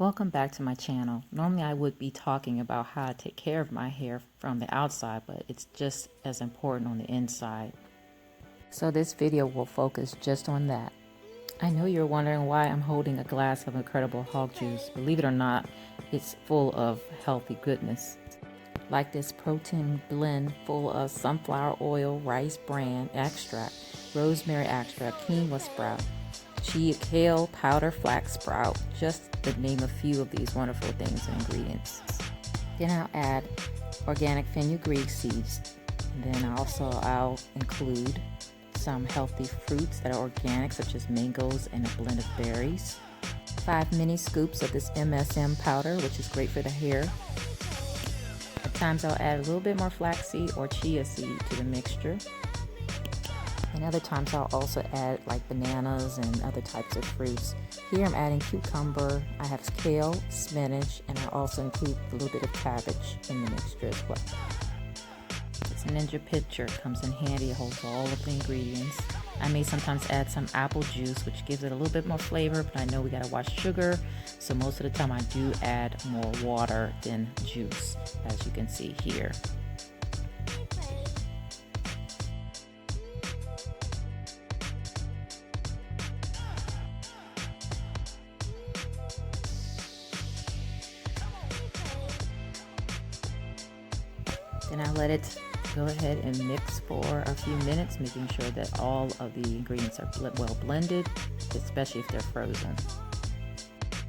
Welcome back to my channel. Normally I would be talking about how to take care of my hair from the outside, but it's just as important on the inside. So this video will focus just on that. I know you're wondering why I'm holding a glass of Incredible Hog Juice. Believe it or not, it's full of healthy goodness. Like this protein blend full of sunflower oil, rice bran extract, rosemary extract, quinoa sprout, chia, kale, powder flax sprout, just to name a few of these wonderful things and ingredients. Then I'll add organic fenugreek seeds. And then I'll include some healthy fruits that are organic, such as mangoes and a blend of berries. 5 mini scoops of this MSM powder, which is great for the hair. At times I'll add a little bit more flaxseed or chia seed to the mixture. And other times I'll also add like bananas and other types of fruits. Here I'm adding cucumber, I have kale, spinach, and I also include a little bit of cabbage in the mixture as well. This Ninja Pitcher comes in handy. It holds all of the ingredients. I may sometimes add some apple juice, which gives it a little bit more flavor, but I know we gotta watch sugar, so most of the time I do add more water than juice, as you can see here. Then I let it go ahead and mix for a few minutes, making sure that all of the ingredients are well blended, especially if they're frozen.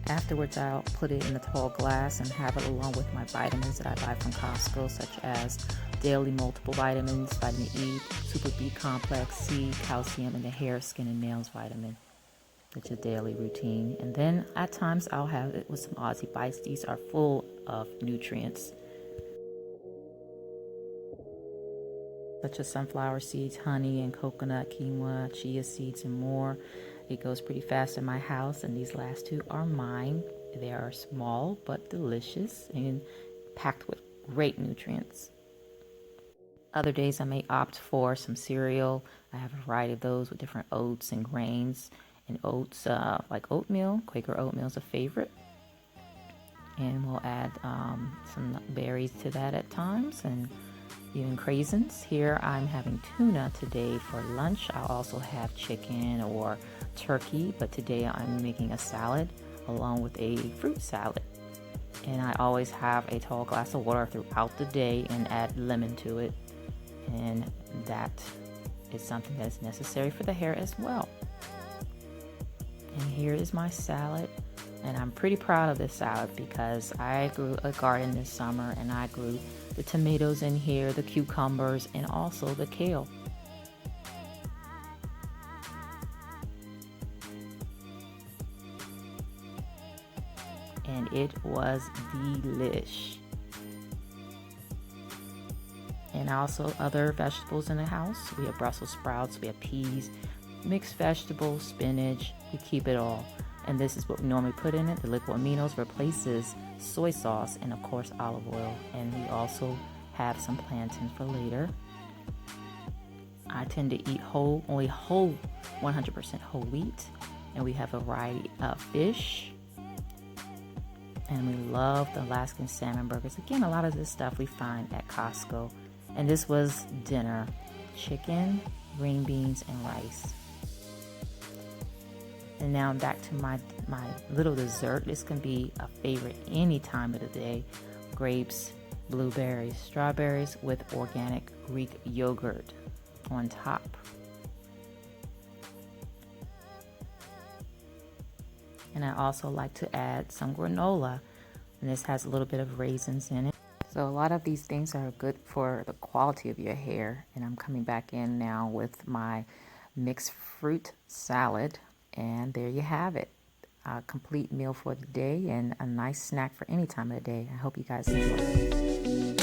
Afterwards, I'll put it in a tall glass and have it along with my vitamins that I buy from Costco, such as daily multiple vitamins, vitamin E, Super B complex, C, calcium, and the hair, skin, and nails vitamin, which is a daily routine. And then at times I'll have it with some Aussie Bites. These are full of nutrients, such as sunflower seeds, honey, and coconut, quinoa, chia seeds, and more. It goes pretty fast in my house, and these last two are mine. They are small but delicious and packed with great nutrients. Other days I may opt for some cereal. I have a variety of those with different oats and grains. And oats, like oatmeal, Quaker oatmeal is a favorite. And we'll add some berries to that at times, and even craisins. Here I'm having tuna today for lunch. I'll also have chicken or turkey, but today I'm making a salad along with a fruit salad. And I always have a tall glass of water throughout the day and add lemon to it. And that is something that is necessary for the hair as well. And here is my salad. And I'm pretty proud of this salad because I grew a garden this summer, and I grew the tomatoes in here, the cucumbers, and also the kale. And it was delish. And also other vegetables in the house. We have Brussels sprouts, we have peas, mixed vegetables, spinach. We keep it all. And this is what we normally put in it. The liquid aminos replaces soy sauce and of course olive oil. And we also have some plantains for later. I tend to eat only whole, 100% whole wheat. And we have a variety of fish. And we love the Alaskan salmon burgers. Again, a lot of this stuff we find at Costco. And this was dinner: chicken, green beans, and rice. And now back to my little dessert. This can be a favorite any time of the day. Grapes, blueberries, strawberries with organic Greek yogurt on top. And I also like to add some granola. And this has a little bit of raisins in it. So a lot of these things are good for the quality of your hair. And I'm coming back in now with my mixed fruit salad. And there you have it, a complete meal for the day and a nice snack for any time of the day. I hope you guys enjoy it.